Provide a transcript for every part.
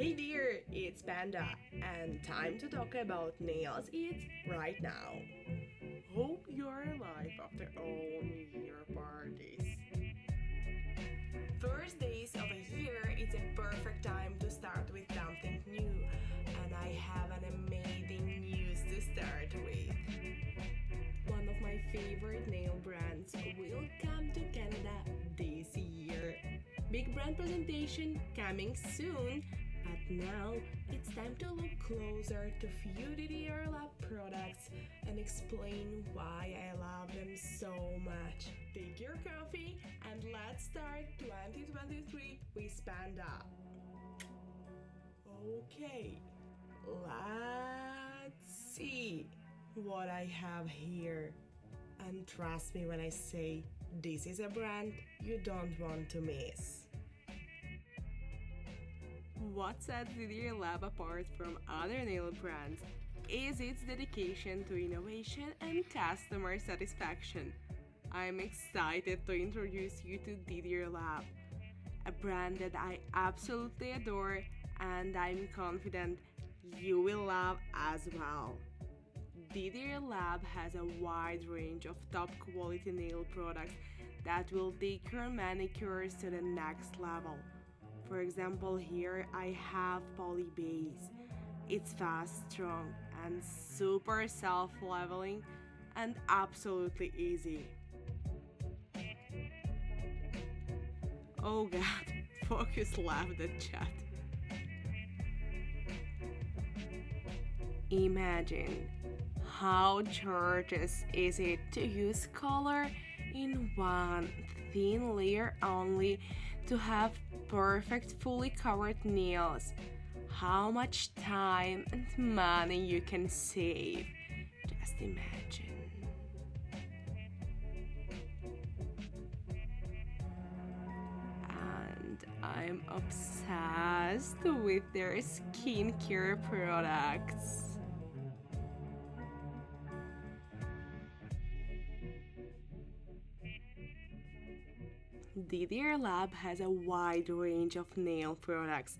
Hey dear, it's Panda, and time to talk about nails it's right now. Hope you're alive after all New Year parties. First days of a year, it's a perfect time to start with something new, and I have an amazing news to start with. One of my favorite nail brands will come to Canada this year. Big brand presentation coming soon, but now it's time to look closer to few Didier Lab products and explain why I love them so much. Take your coffee and let's start 2023 with Panda. Okay, let's see what I have here. And trust me when I say this is a brand you don't want to miss. What sets Didier Lab apart from other nail brands is its dedication to innovation and customer satisfaction. I'm excited to introduce you to Didier Lab, a brand that I absolutely adore and I'm confident you will love as well. Didier Lab has a wide range of top quality nail products that will take your manicures to the next level. For example, here I have Poly Base. It's fast, strong, and super self-leveling and absolutely easy. Oh god, focus left the chat. Imagine how gorgeous is it to use color in one thin layer only to have perfect fully covered nails. How much time and money you can save. Just imagine. And I'm obsessed with their skincare products. Didier Lab has a wide range of nail products.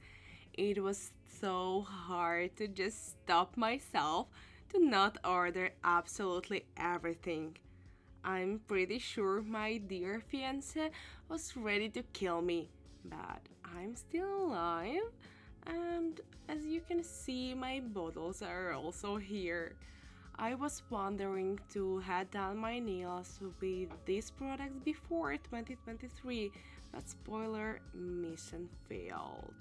It was so hard to just stop myself to not order absolutely everything. I'm pretty sure my dear fiance was ready to kill me, but I'm still alive. And as you can see, my bottles are also here. I was wondering to had done my nails with these products before 2023, but spoiler, mission failed.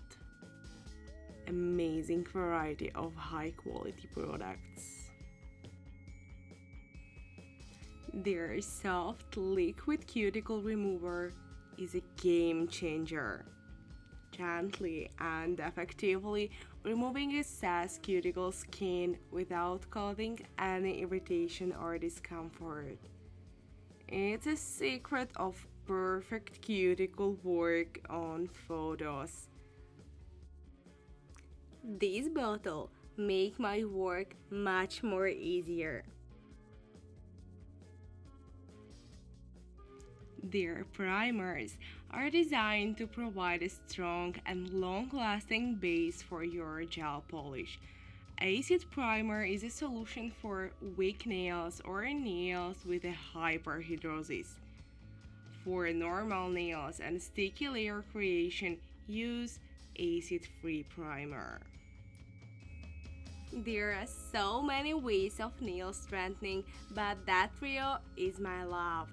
Amazing variety of high quality products. Their soft liquid cuticle remover is a game changer. Gently and effectively removing excess cuticle skin without causing any irritation or discomfort. It's a secret of perfect cuticle work on photos. This bottle makes my work much more easier. Their primers are designed to provide a strong and long-lasting base for your gel polish. Acid primer is a solution for weak nails or nails with a hyperhidrosis. For normal nails and sticky layer creation, use acid-free primer. There are so many ways of nail strengthening, but that trio is my love.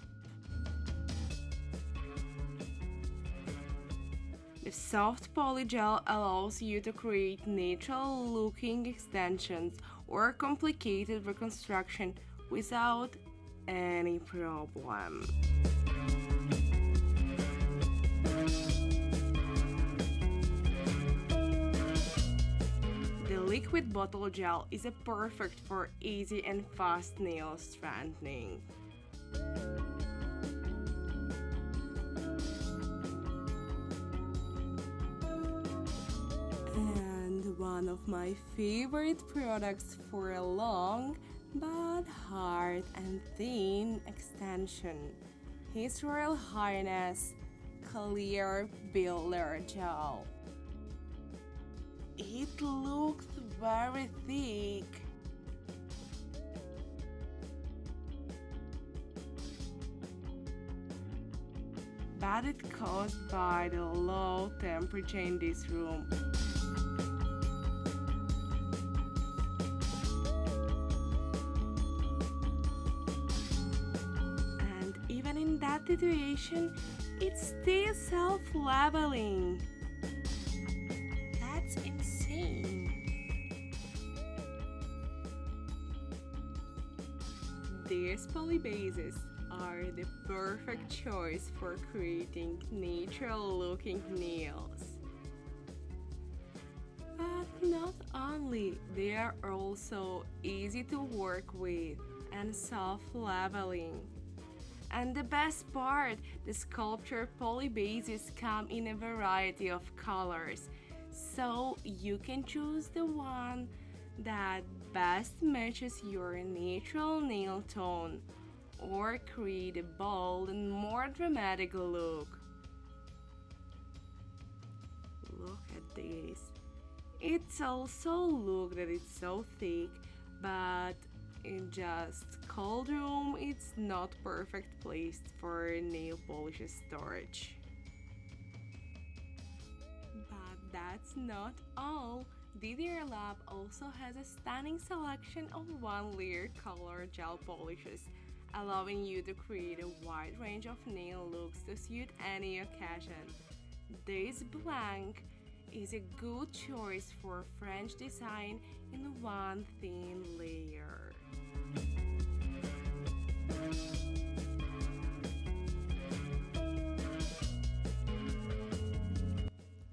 The soft polygel allows you to create natural-looking extensions or complicated reconstruction without any problem. The liquid bottle gel is perfect for easy and fast nail strengthening. And one of my favorite products for a long but hard and thin extension, His Royal Highness Clear Builder Gel. It looks very thick. But it's caused by the low temperature in this room. And even in that situation, it's still self-leveling. That's insane. These polybases are the perfect choice for creating natural-looking nails. But not only, they are also easy to work with and self-leveling. And the best part, the sculpture polybases come in a variety of colors, so you can choose the one that best matches your natural nail tone or create a bold and more dramatic look. Look at this. It's also look that it's so thick, but in just cold room it's not perfect place for nail polish storage. But that's not all. Didier Lab also has a stunning selection of one-layer color gel polishes, allowing you to create a wide range of nail looks to suit any occasion. This blank is a good choice for French design in one thin layer.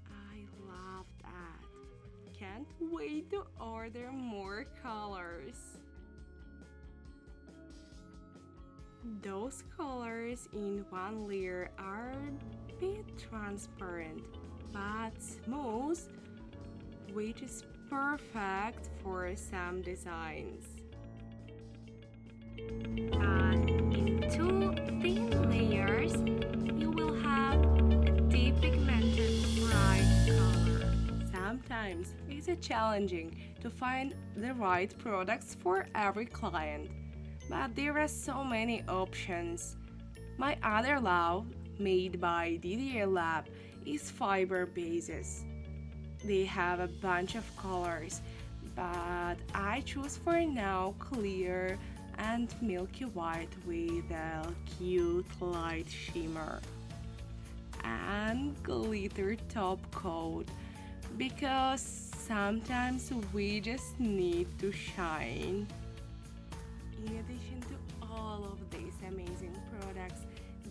I love that. Can't wait to order more colors. Those colors in one layer are a bit transparent but smooth, which is perfect for some designs. But in two thin layers, you will have a deep pigmented bright color. Sometimes it's challenging to find the right products for every client, but there are so many options. My other lab, made by Didier Lab, is fiber bases. They have a bunch of colors, but I choose for now clear and milky white with a cute light shimmer and glitter top coat, because sometimes we just need to shine. In addition to all of these amazing products,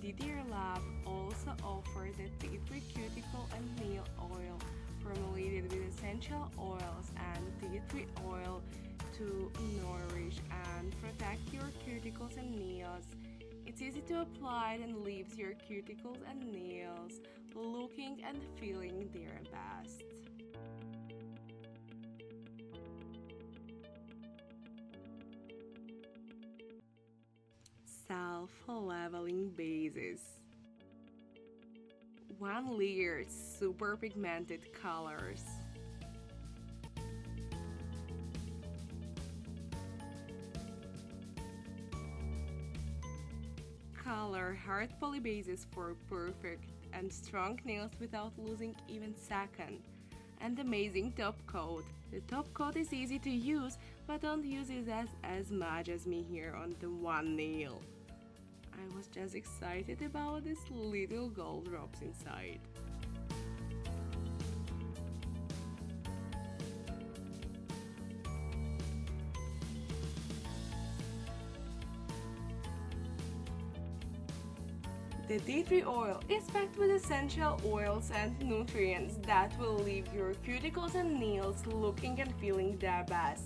Didier Lab also offers a tea tree cuticle and nail oil formulated with essential oils and tea tree oil to nourish and protect your cuticles and nails. It's easy to apply and leaves your cuticles and nails looking and feeling their best. Self-leveling bases. One layer super pigmented colors. Color heart polybases for perfect and strong nails without losing even second. And amazing top coat. The top coat is easy to use, but don't use it as much as me here on the one nail. I was just excited about these little gold drops inside. The tea tree oil is packed with essential oils and nutrients that will leave your cuticles and nails looking and feeling their best.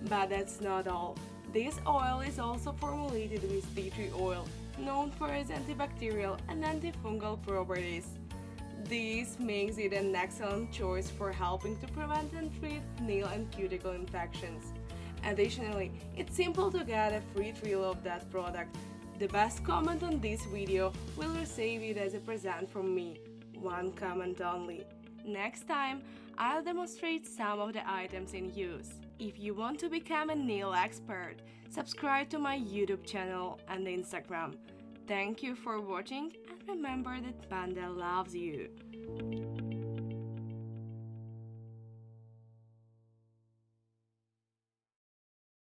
But that's not all. This oil is also formulated with tea tree oil, known for its antibacterial and antifungal properties. This makes it an excellent choice for helping to prevent and treat nail and cuticle infections. Additionally, it's simple to get a free trial of that product. The best comment on this video will receive it as a present from me. One comment only. Next time, I'll demonstrate some of the items in use. If you want to become a nail expert, subscribe to my YouTube channel and Instagram. Thank you for watching, and remember that Panda loves you.